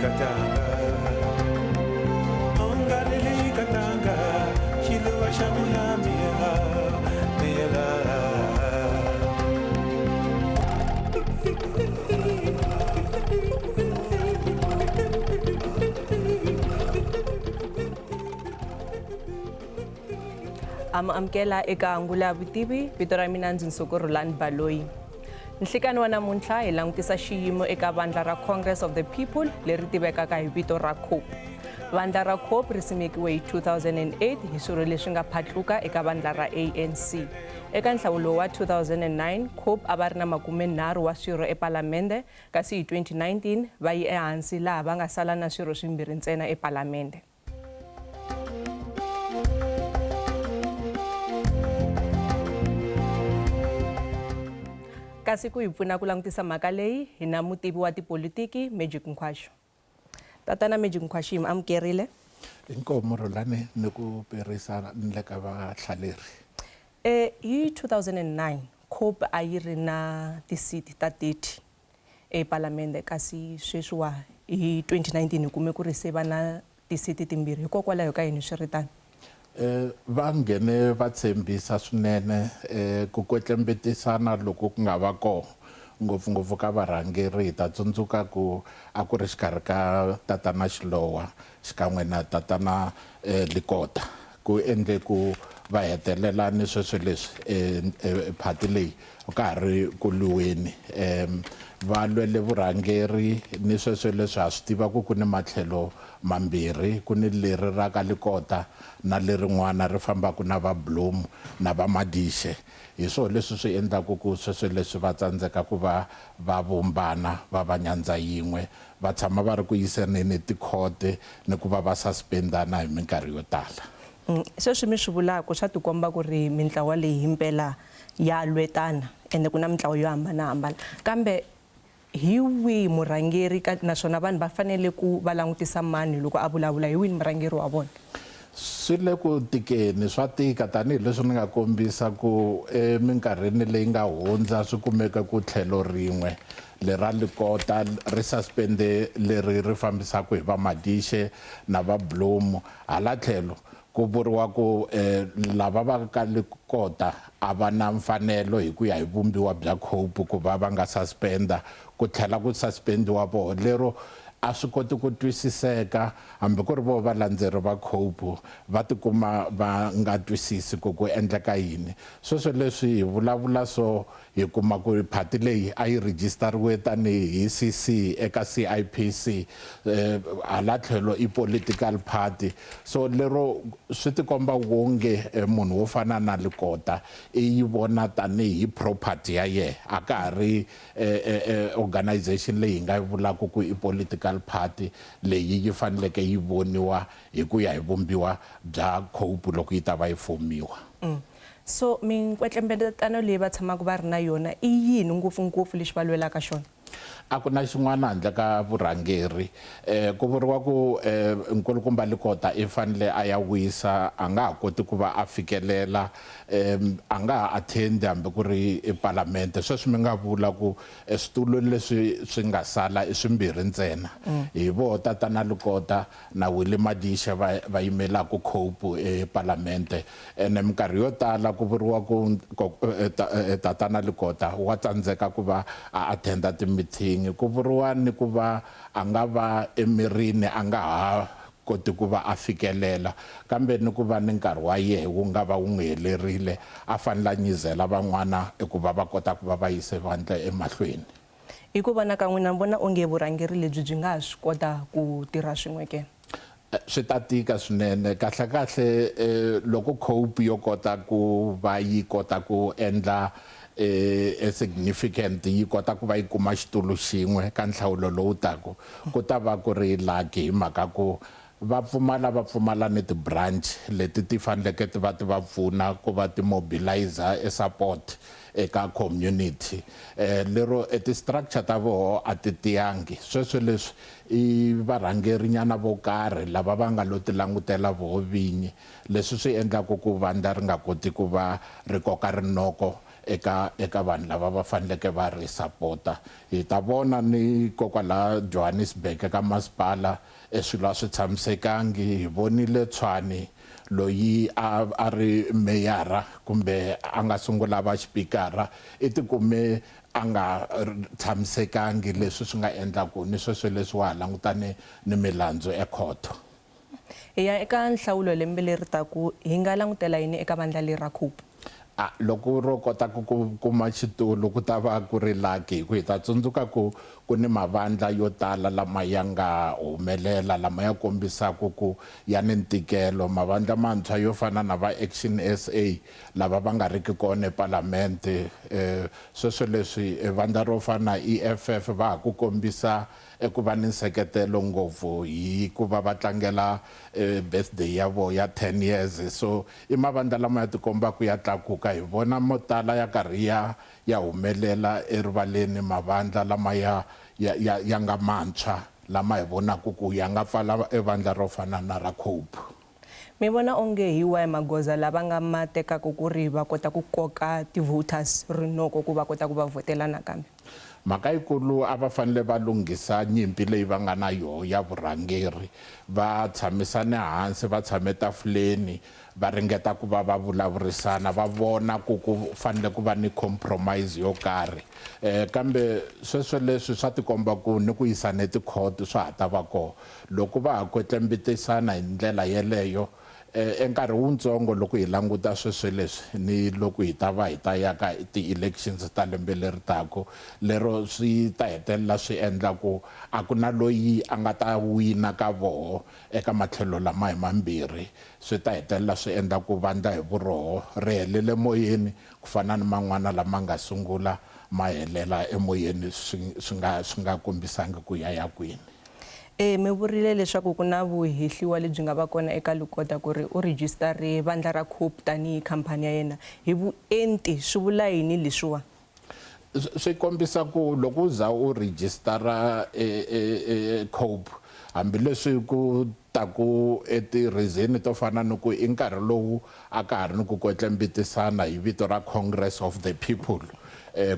katanga ongarele katanga shiluwa shamula miela miela amukela eka angula vutivi vito ra mina ndzi Nsukurulani Baloyi. Nhlekani wa namuntlha hi langutisa xiyimo eka vandla ra Congress of the People leri tivekaka hi vito ra COPE. Vandla ra COPE ri simekiwe hi 2008 hi swirho leswi nga phatluka eka vandla ra ANC. Eka nhlawulo wa 2009 COPE a va ri na 30 wa swirho ePalamende, kasi hi 2019 va yi ehansi laha va nga sala na swirho swimbirhi ntsena ePalamende. Kasi ku hi pfuna ku langutisa mhaka leyi hi na mutivi wa tipolitiki Magic Nkwashu. Tatana Magic Nkwashu mi amukerile. Inkomo Rolani ni ku perisa le ka vahlaleri. Hi 2009 COPE a yi ri na tisiti ta 30 ePalamende, kasi sweswiwa hi 2019 hi kume ku ri se va na tisiti timbirhi. Hikokwalaho ka yini swi ri tano? Va nghene va tshembisa swinene ku kwetlembetana loko ku nga va kona ngopfungopfu ka varhangeri. Hi ta tsundzuka ku a ku ri xikarhi ka tatana Xilowa xikan'we na tatana Likota ku endle ku va hetelela ni sweswo leswi phati leyi ka ha ri ku lwiweni. Va lwele vurhangeri ni sweswo leswi ha swi tiva ku ni matlhelo mambirhi, ku ni leri ra ka Likota na lerin'wana ri fambaka na va Bloem na va Madishe. Hi swona leswi swi endlaka ku sweswo leswi va tsandzeka ku va vumbana va va nyandza yin'we, va tshama va ri ku yisaneni tikhote ni ku va suspendana hi minkarhi yo tala. Sweswi mi swi vulaka swa tikomba ku ri mintlawa leyi hi mpela ya lwetana ende ku na mintlawa yo hambanahambana, kambe hi wihi murhangeri naswona vanhu va fanele ku va langutisa mani loko a vulavula? Hi wihi murhangeri wa vona? Swi le ku tikeni, swa tika tanihileswi ni nga kombisa ku eminkarhini leyi nga hundza swi kumeka ku tlhelo rin'we lera Likota ri suspende leri ri fambisaka hi va Madishe na va Bloem. Hala tlhelo ku vuriwa ku lava va ka Likota a va na mfanelo hi ku ya hi vumbiwa bya COPE ku va nga suspenda, ku tlhela ku suspendiwa vona. Lero a swi koti ku twisiseka hambi ku ri vo valandzeri va COPE va tikuma va nga twisisi ku endleka yini. Sweswo leswi hi vulavula so hi kuma ku phati leyi a yi rejistariwe tanihi CC eka CIPC, hala tlhelo i political party. So lero swi tikomba wonge munhu wo fana na Likota i yi vona tanihi property ya ye, a ka ha ri organization leyi nga vulaka ku i political party leyi yi faneleke yi voniwa hi ku ya hi vumbiwa bya COPE loko yi ta va yi fomiwa. So minkwetlembetano leyi va tshamaka va ri na yona i yini ngopfungopfu lexi va lwelaka xona? A ku na xin'wana handle ka vurhangeri. Ku vuriwa ku nkulukumba Likota i fanele a ya wisa, a nga ha koti ku va a fikelela, a nga ha attend hambi ku ri ePalamende. Sweswi mi nga vula ku switulu leswi swi nga sala i swimbirhi ntsena, hi vo tatana Likota na Willie Madishe va yimelaka COPE ePalamende. Ene minkarhi yo tala ku vuriwa ku tatana Likota wa tsandzeka ku va a attenda ti-meeting, ku vuriwa ni ku va a nga va emirini a nga ha koti ku va a fikelela, kambe ni ku va ni nkarhi wa yehe wu nga va wu n'wi helerile a fanele a nyizela van'wana ku va va kota ku va va yise vandla emahlweni. Hi ku vona ka n'wina vona onge vurhangeri lebyi byi nga ha swi kota ku tirha swin'we ke? Swi ta tika swinene. Kahle loko COPE yo kota ku va yi kota ku endla significant, yi kota ku va yi kuma xitulu xin'we ka nhlawulo lowu tako, ku ta va ku ri lucky hi mhaka ku va pfumala ni ti-branch leti ti faneleke ti va pfuna ku va ti mobilizer support eka community. Lero ti-structure ta voho a ti tiyangi. Sweswo leswi i varhangeri nyana vo karhi lava va nga lo ti langutela voho vinyi, leswi swi endlaka ku vandla ri nga koti ku va ri koka rinoko eka vanhu lava va faneleke va ri sapota. Hi ta vona ni kokwala Johannesburg eka masipala swilo a swi tshamisekangi. Hi vonile Tshwane loyi a ri meyara kumbe a nga sungula va xipikara i tikume a nga tshamisekangi, leswi swi nga endla ku ni sweswo leswi wa langutane ni milandzu ekhoto. Hi ya eka nhlawulo lembe leri taku hi nga langutela yini eka vandla leri ra COPE? Loko ro kota ku kuma xitulu ku ta va ku ri lucky, hi ku hi ta tsundzuka ku ni mavandla yo tala lama ya nga humelela lama ya kombisaka ku ya ni ntikelo. Mavandla mantshwa yo fana na va Action SA lava va nga riki kona eParliament, sweswo leswi vandla ro fana EFF va ha ku kombisa ku va ni nseketelo ngopfu hi ku va va tlangela birthday ya vo ya 10 years. So i mavandla lama ya tikomba ku ya tlakuka. Hi vona mo tala ya karhi ya humelela erivaleni, mavandla lama ya nga mantshwa lama hi vonaka ku ya nga pfala evandla ro fana na ra COPE. Mi vona onge hi wahi magoza lava nga ma tekaka ku ri va kota ku koka ti-voters rinoko ku va kota ku va vhotela nakambe? Mhaka yikulu a va fanele va lunghisa nyimpi leyi va nga na yona ya vurhangeri, va tshamisane hansi, va tshame tafuleni, va ringeta ku va vulavurisana, va vona ku fanele ku va ni compromise yo karhi. Kambe sweswo leswi swa tikomba ku ni ku yisana tikhoto swa ha ta va kona. Loko va ha kwetlembetesana hi ndlela yeleyo enkarhi wutsongo loko hi languta sweswo leswi ni loko hi ta va hi ta ya ka ti-elections ta lembe leri tako, lero swi ta hetelela swi endla ku a ku na loyi a nga ta wina ka voho eka matlhelo lama hi mambirhi. Swi ta hetelela swi endla ku vandla hi vuroho ri helele moyeni ku fana ni man'wana lama nga sungula ma helela emoyeni swi nga kombisangi ku ya kwini. Mi vurile leswaku ku na vuhehliwa lebyi nga va kona eka Lekota ku ri u rhijisitare vandla ra COPE tanihi khampani ya yena. Hi vuenti swi vula yini leswiwa? Swi kombisa ku loko u za u rhijisitara COPE, hambileswi ku taku ti-reason to fana ni ku i nkarhi lowu a ka ha ri ni ku kwetlembetesana hi vito ra Congress of the People,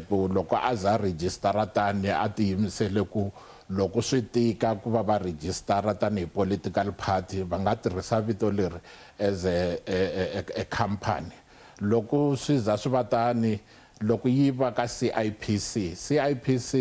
ku loko a za rhijisitara tani a tiyimisele ku loko swi tika ku va va rhijisitara tanihi political party va nga tirhisa vito leri as a company. Loko swi za swi va tani, loko yi va ka CIPC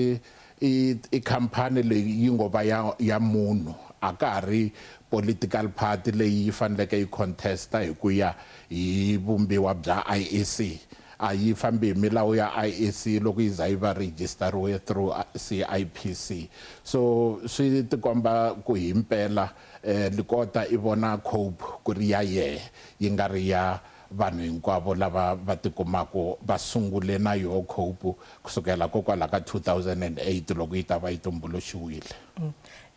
i khampani leyi yi ngo va ya munhu, a ka ha ri political party leyi yi faneleke yi contesta hi ku ya hi vumbiwa bya IEC. A yi fambi hi milawu ya IEC loko yi za yi va rhijisitariwe through CIPC. So swi tikomba ku hi mpela Lekota i vona COPE ku ri ya yehe, yi nga ri ya vanhu hinkwavo lava va tikumaka va sungule na yo COPE kusukela kokwala ka 2008 loko yi ta va yi tumbuluxiwile.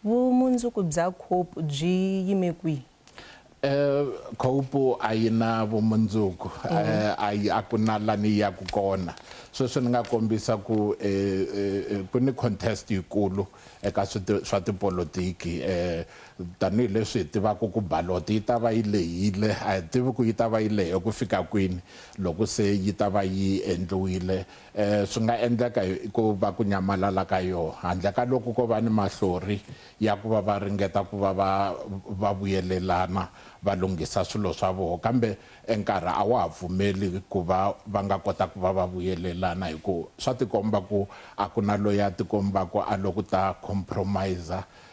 Vumundzuku bya COPE byi yime kwihi? COPE a yi na vumundzuku, a ku na lani ya ku kona. Sweswo ni nga kombisa ku ni contest yikulu eka swa tipolotiki, tanihileswi hi tivaka ku ballot yi ta va yi lehile. A hi tivi ku yi ta va yi lehe ku fika kwini loko se yi ta va yi endliwile. Swi nga endleka ku va ku nyamalala ka yona, handle ka loko ko va ni mahlori ya ku va va ringeta ku va vuyelelana va lunghisa swilo swa vona. Kambe enkarhi a wa ha pfumeli ku va nga kota ku va vuyelelana, hi ku swa tikomba ku a ku na loyi a tikomba ku a loko ta compromise.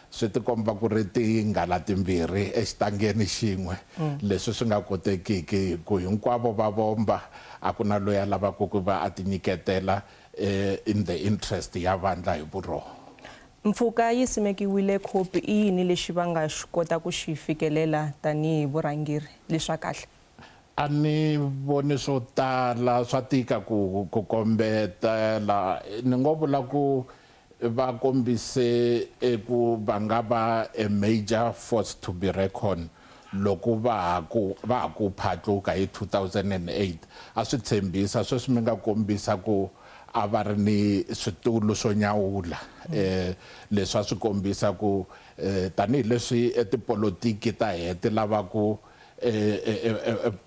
Swi tikomba ku ri tinghala timbirhi exitangeni xin'we, leswi swi nga kotekiki ku hinkwavo va vomba. A ku na loyi a lavaka ku va a tinyiketela in the interest ya vandla hi vuroho. Mpfhuka yi simekiwile COPE i yini lexi va nga kota ku xi fikelela tanihi vurhangeri leswa kahle? A ni voni swo tala, swa tika ku kombetela. Ni ngo vula ku va kombise ku va nga va a major force to be reckoned loko va ha ku phatluka hi 2008. A swi tshembisa sweswi mi nga kombisa ku a va ri ni switulu swo nyawula. Leswi a swi kombisa ku tanihileswi tipolotiki ta hete lava ku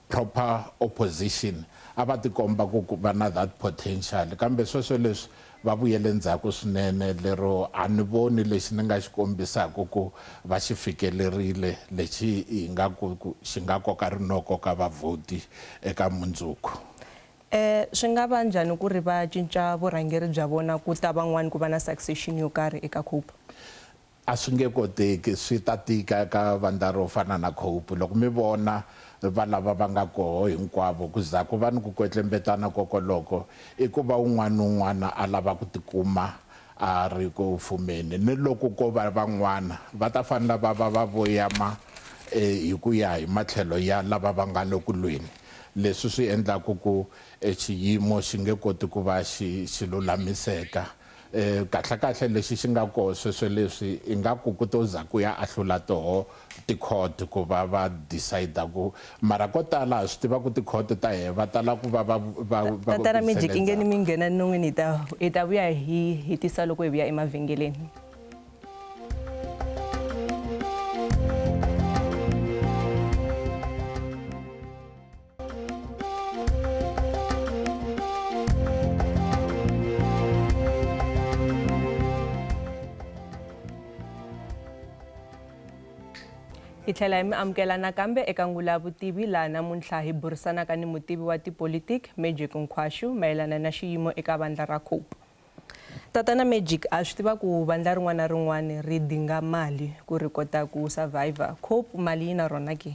proper opposition a va tikomba ku va na that potential kambe sweswo leswi va vuyele ndzhaku swinene lero a ni voni lexi ni nga xi kombisaka ku va xi fikelerile lexi hi nga ku xi nga koka rinoko ka vavhoti eka mundzuku. Swi nga va njhani ku ri va cinca vurhangeri bya vona ku ta van'wani ku va na succession yo karhi eka COPE? A swi nge koteki swi ta tika ka vandla ro fana na COPE loko mi vona va lava va nga koho hinkwavo ku za ku va ni ku kwetlembetana kokoloko i ku va un'wana na un'wana a lava ku tikuma a ri ku fumeni ni loko ko va van'wana va ta fanela va voyama hi ku ya hi matlhelo ya lava va nga le ku lweni leswi swi endlaka ku xiyimo xi nge koti ku va xi lulamiseka. Kahle lexi xi nga koho sweswo leswi ingaku ku to za ku ya ahlula toho tikhoto ku va decide ku mara ko tala swi tiva ku tikhoto ta he va tala ku va Tatana Magic ingeni mi nghena non'wini hi ta vuya hi tisa loko hi vuya emavhengeleni. Hi tlhela hi mi amukela nakambe eka Ngula Vutivi laha namuntlha hi burisanaka ni mutivi wa tipolitiki Magic Nkwashu mayelana na xiyimo eka vandla ra COPE. Tatana Magic, a swi tiva ku vandla rin'wana na rin'wana ri dinga mali ku ri kota ku survive. COPE mali yi na rona ke?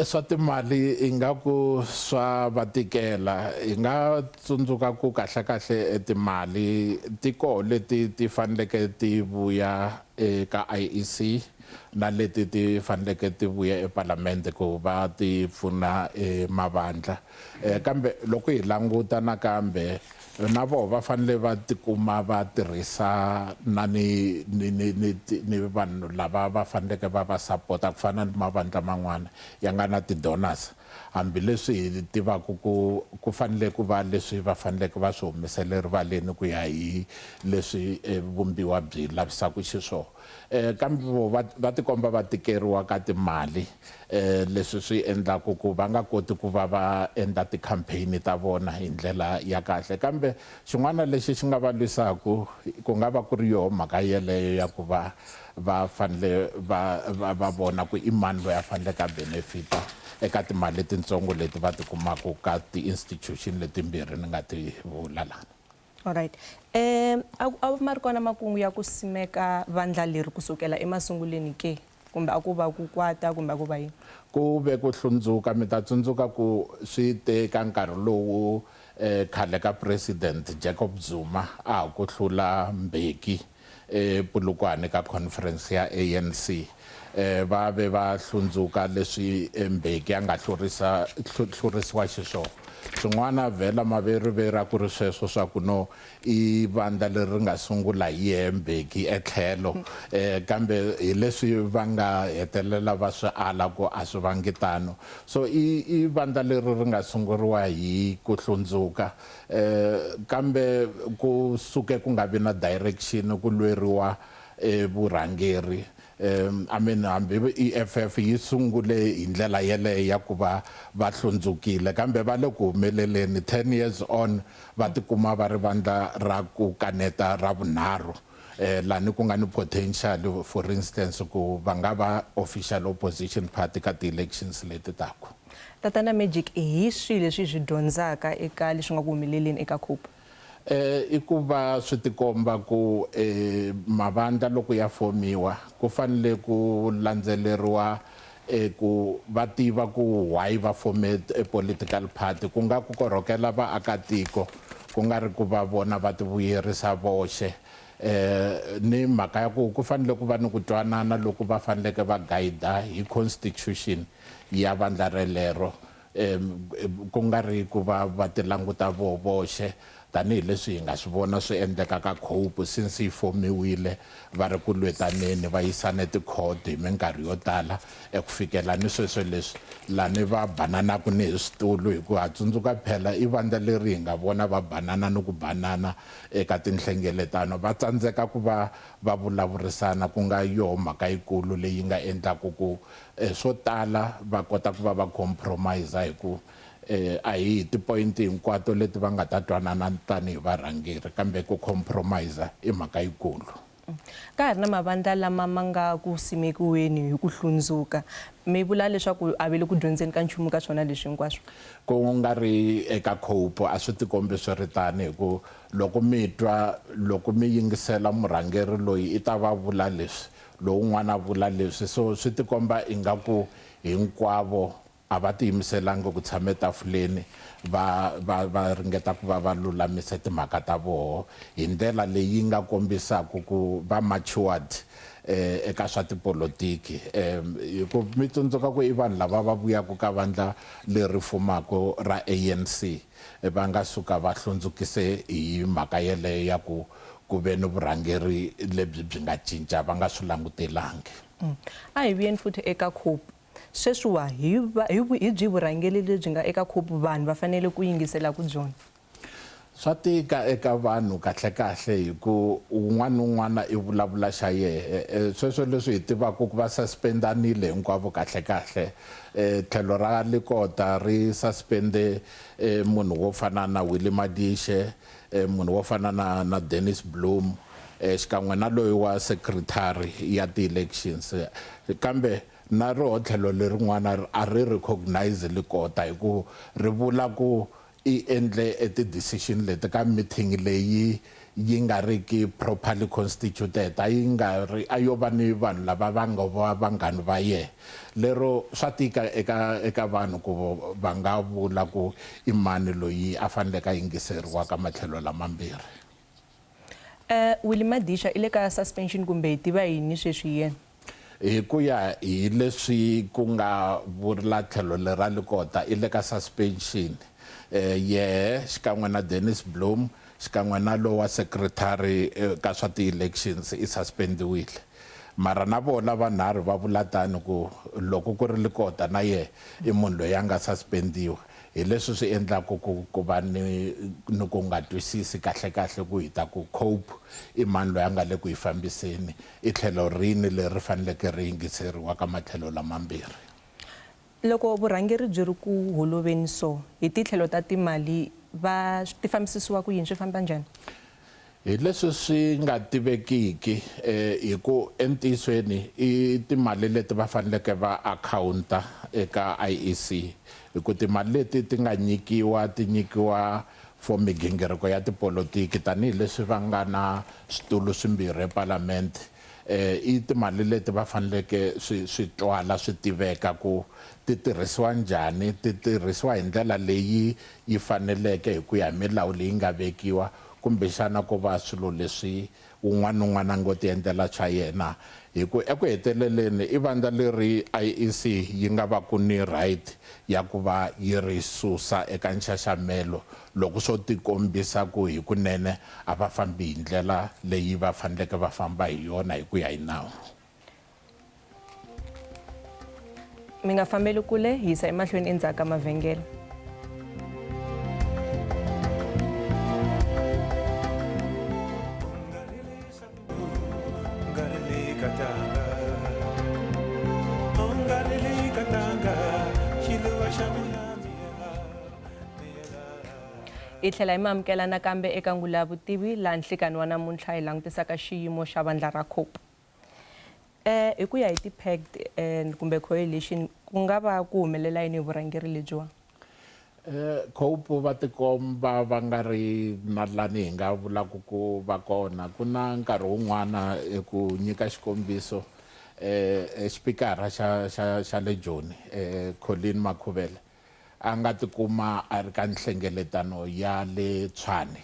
Swa timali ingaku swa va tikela hi nga tsundzuka ku kahle timali tiko leti ti faneleke ti vuya eka IEC na leti ti faneleke ti vuya eParliament ku va ti pfuna mavandla kambe loko hi languta nakambe na vo va fanele va tikuma va tirhisa na ni vanhu lava va faneleke va va sapota ku fana ni mavandla man'wana ya nga na ti-donors hambileswi hi tivaka ku fanele ku va leswi va faneleke va swi humesela erivaleni ku ya hi leswi vumbiwa byi lavisaka xiswona kambe va tikomba va tikeriwa ka timali leswi swi endlaka ku va nga koti ku va endla ti-campaign ta vona hi ndlela ya kahle kambe xin'wana lexi xi nga va lwisaka ku nga va ku ri yoho mhaka yeleyo ya ku va fanele va vona ku i mani loyi a faneleke a benefita eka timali titsongo leti va tikumaka ka ti-institution letimbirhi ni nga ti vula lana. Alright. A ma ri kona makungu ya ku simeka vandla leri kusukela emasunguleni ke kumbe a ku va ku kwata kumbe a ku va yini? Ku ve ku hlundzuka mi ta tsundzuka ku swi teka nkarhi lowu khale ka president Jacob Zuma a ku hlula Mbeki Polokwane ka conference ya ANC va ve va hlundzuka leswi Mbeki a nga hlurisiwa xiswona swin'wana vhela maveriveri ku ri sweswo swa ku no i vandla leri nga sungula hi Mbeki etlhelo kambe hi leswi va nga hetelela va swi ala ku a swi vangi tano so i vandla leri ri nga sunguriwa hi ku hlundzuka kambe ku suke ku nga vi na direction ku lweriwa vurhangeri I mean hambi EFF yi sungule hi ndlela yeleyo ya ku va hlundzukile kambe va le ku humeleleni 10 years on va tikuma va ri vandla ra ku kaneta ra vunharhu lani ku nga ni potential for instance ku va nga va official opposition party ka ti-elections leti tako. Tatana Magic, hi swi leswi swi dyondzaka eka leswi nga ku humeleleni eka COPE? I ku va swi tikomba ku mavandla loko ya fomiwa ku fanele ku landzeleriwa ku va tiva ku why va fome a political party ku nga ku korhokela vaakatiko ku nga ri ku va vona va ti vuyerisa voxe ni mhaka ya ku fanele ku va ni ku twanana loko va faneleke va guida hi constitution ya vandla relero ku nga ri ku va ti languta voxe tanihileswi hi nga swi vona swi endleka ka COPE since yi fomiwile va ri ku lwetaneni va yisane tikhoto hi minkarhi yo tala eku fikela ni sweswo leswi lani va bananaku ni hi switulu hi ku ha tsundzuka phela i vandla leri hi nga vona va banana ni ku banana eka tinhlengeletano va tsandzeka ku va vulavurisana ku nga yoho mhaka yikulu leyi nga endlaku ku swo tala va kota ku va compromise hi ku a hi ti-point hinkwato leti va nga ta twanana tanihi varhangeri kambe ku compromise i mhaka yikulu. Ka ha ri na mavandla lama ma nga ku simekiweni hi ku hlundzuka mi vula leswaku a vele ku dyondzeni ka nchumu ka swona leswi hinkwaswo? Ku nga ri eka COPE a swi tikombi swi ri tani hi ku loko mi twa loko mi yingisela murhangeri loyi i ta va vula leswi lowun'wana a vula leswi so swi tikomba ingaku hinkwavo a va tiyimiselanga ku tshama etafuleni va ringeta ku va lulamisa timhaka ta voho hi ndlela leyi nga kombisaka ku va matured eka swa tipolotiki ku mi tsundzuka ku i vanhu lava va vuyaka ka vandla leri fumaka ra ANC va nga suka va hlundzukise hi mhaka yeleyo ya ku ve ni vurhangeri lebyi byi nga cinca va nga swi langutelangi. A hi vuyeni futhi eka COPE sweswiwa hi byi vurhangeri lebyi nga eka COPE vanhu va fanele ku yingisela ku byona? Swa tika eka vanhu kahle hi ku un'wana na un'wana i vulavula xa yehe sweswo leswi hi tivaka ku va suspendanile hinkwavo kahle tlhelo ra likota ri suspende munhu wo fana na Willie Madishe munhu wo fana na Dennis Bloem xikan'we na loyi wa secretary ya ti-elections kambe na roho tlhelo lerin'wana a ri recognize likota hi ku ri vula ku i endle ti-decision leti ka meeting leyi yi nga riki properly constituted a yo va ni vanhu lava va nga va vanghani va ye lero swa tika eka vanhu ku va nga vula ku i mani loyi a faneleke a yingiseriwa ka matlhelo lamambirhi. Willie Madisha i le ka suspension kumbe hi tiva yini sweswi yena? Hi ku ya hi leswi ku nga vurila tlhelo lera likota i le ka suspension xikan'we na Dennis Bloem xikan'we na lowa secretary ka swa ti-elections i suspendiwile mara na vona vanharhu va vula tani ku loko ku ri likota na ye i munhu loyi a nga suspendiwa hi leswi swi endlaka ku va ni ku nga twisisi kahle ku hi ta ku COPE i mani loyi a nga le ku yi fambiseni i tlhelo rini leri faneleke ri yingiseriwa ka matlhelo lamambirhi. Loko vurhangeri byi ri ku holoveni so hi titlhelo ta timali ti fambisisiwa ku yini swi famba njhani? Hi leswi swi nga tivekiki hi ku entiyisweni i timali leti va faneleke va akhawunta eka IEC hi ku timali leti ti nga nyikiwa for migingiriko ya tipolotiki tanihileswi va nga na switulu swimbirhi eParliament i timali leti va faneleke swi twala swi tiveka ku ti tirhisiwa njhani ti tirhisiwa hi ndlela leyi yi faneleke hi ku ya milawu leyi nga vekiwa kumbexana ku va swilo leswi un'wana na un'wana ngo ti endlela swa yena hi ku eku heteleleni i vandla leri IEC yi nga va ku ni right ya ku va yi ri susa eka nxaxamelo loko swo tikombisa ku hi kunene a va fambi hi ndlela leyi va faneleke va famba hi yona hi ku ya hi nawu. Mi nga fambeli kule hi yisa emahlweni endzhaku ka mavhengele. I tlhela hi mi amukela nakambe eka Ngula ya Vutivi laha nhlikani wa namuntlha hi langutisaka xiyimo xa vandla ra COPE. Hi ku ya hi ti-pact kumbe coalition ku nga va ku humelela yini hi vurhangeri lebyiwa? COPE va tikomba va nga ri na lani hi nga vulaka ku va kona ku na nkarhi wun'wana ku nyika xikombiso xipikara xa le Joni Colleen Makhuvele a nga tikuma a ri ka nhlengeletano ya le Tshwane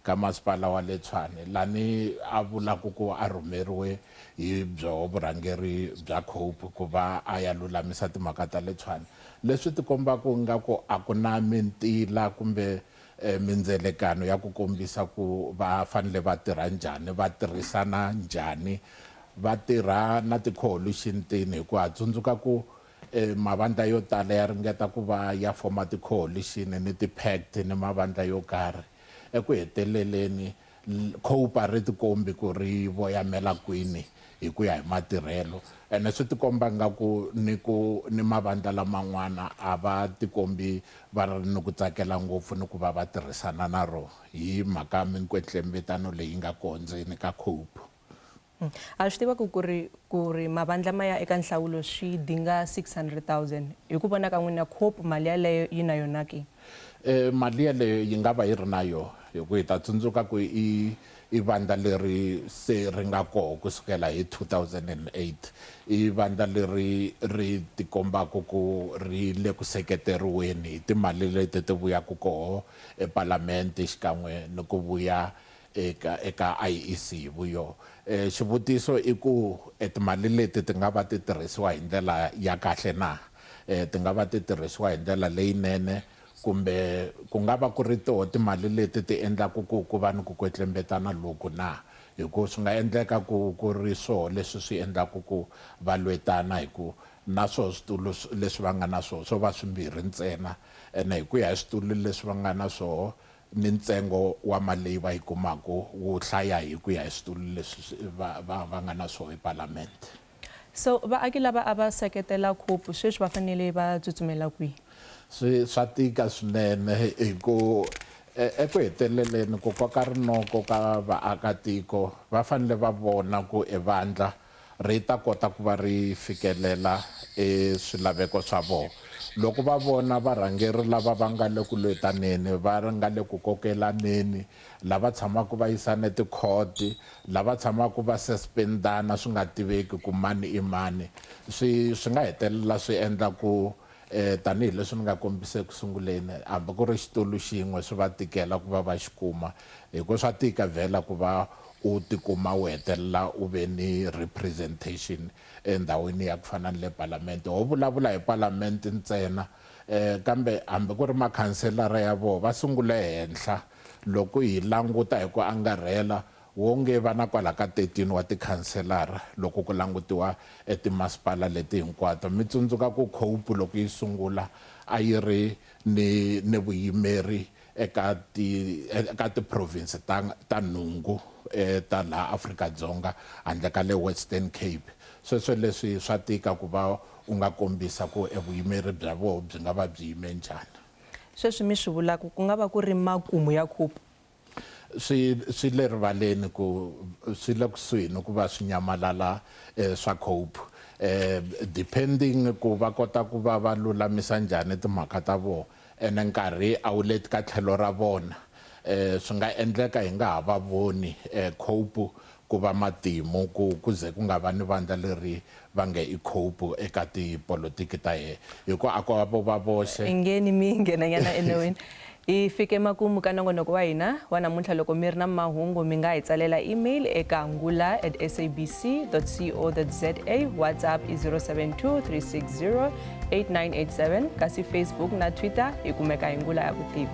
ka masipala wa le Tshwane lani a vulaka ku a rhumeriwe hi byo vurhangeri bya COPE ku va a ya lulamisa timhaka ta le Tshwane leswi tikombaka ingaku a ku na mintila kumbe mindzelekano ya ku kombisa ku va fanele va tirha njhani va tirhisana njhani va tirha na ti-coalition tini hi ku ha tsundzuka ku mavandla yo tala ya ringeta ku va ya foma ti-coalition ni ti-pact ni mavandla yo karhi eku heteleleni COPE a ri tikombi ku ri voyamela kwini hi ku ya hi matirhelo ene swi tikomba nga ku ni mavandla laman'wana a va tikombi va ri ni ku tsakela ngopfu ni ku va va tirhisana na ro hi mhaka minkwetlembetano leyi nga kondzeni ka COPE. A swi tiva ku ri mavandla ma ya eka nhlawulo swi dinga 600,000 hi ku vona ka n'wina COPE mali yaleyo yi na yona ke? Mali yaleyo yi nga va yi ri na yo hi ku hi ta tsundzuka ku i vandla leri se ri nga koho kusukela hi 2008 i vandla leri ri tikombaka ku ri le ku seketeriweni hi timali leti ti vuyaku koho epalamende xikan'we ni ku vuya eka IEC hi vuyo xivutiso i ku timali leti ti nga va ti tirhisiwa hi ndlela ya kahle na ti nga va ti tirhisiwa hi ndlela leyinene kumbe ku nga va ku ri toho timali leti ti endlaku ku va ni ku kwetlembetana loku na hi ku swi nga endleka ku ri swoho leswi swi endlaku ku va lwetana hi ku na swoho switulu leswi va nga na swoho swo va swimbirhi ntsena ene hi ku ya hi switulu leswi va nga na swoho ni ntsengo wa mali leyi va yi kumaku wu hlaya hi ku ya hi switulu leswi va nga na swoho epalamende. So vaaki lava a va seketela COPE sweswi va fanele va tsutsumela kwihi? Swa tika swinene hi ku eku heteleleni ku koka rinoko ka vaakatiko va fanele va vona ku evandla ri ta kota ku va ri fikelela swilaveko swa vona loko va vona varhangeri lava va nga le ku lwetaneni va nga le ku kokelaneni lava tshamaka va yisane tikhoti lava tshamaka va suspendana swi nga tiveki ku mani i mani swi nga hetelela swi endla ku tanihileswi ni nga kombise ku sunguleni hambi ku ri xitulu xin'we swi va tikela ku va va xi kuma hi ku swa tika vhela ku va u tikuma u hetelela u ve ni representation endhawini ya ku fana ni le palamende ho vulavula hi palamende ntsena kambe hambi ku ri makhanselara ya vona va sungule henhla loko hi languta hi ku angarhela wonge va na kwala ka 13 wa tikhanselara loko ku langutiwa etimasipala leti hinkwato mi tsundzuka ku COPE loko yi sungula a yi ri ni vuyimeri eka ti-province ta nhungu ta laha Afrika-Dzonga handle ka le Western Cape sweswo leswi swa tika ku va u nga kombisa ku evuyimeri bya vona byi nga va byi yime njhani. Sweswi mi swi vulaka ku nga va ku ri makumu ya COPE swi le rivaleni ku swi le kusuhi ni ku va swi nyamalala swa COPE depending ku va kota ku va va lulamisa njhani timhaka ta vona ene nkarhi a wu leti ka tlhelo ra vona swi nga endleka hi nga ha va voni COPE ku va matimu ku ze ku nga va ni vandla leri va nge i COPE eka tipolotiki ta yena hi ku ako va voxe ingeni mi nghenanyana enewini hi fike makumu ka nongonoko wa hina wa namuntlha loko mi ri na mahungu mi nga hi tsalela email eka ngula@sabc.co.za whatsapp i 072 360 8987 kasi Facebook na Twitter hi kumeka hi Ngula ya Vutivi.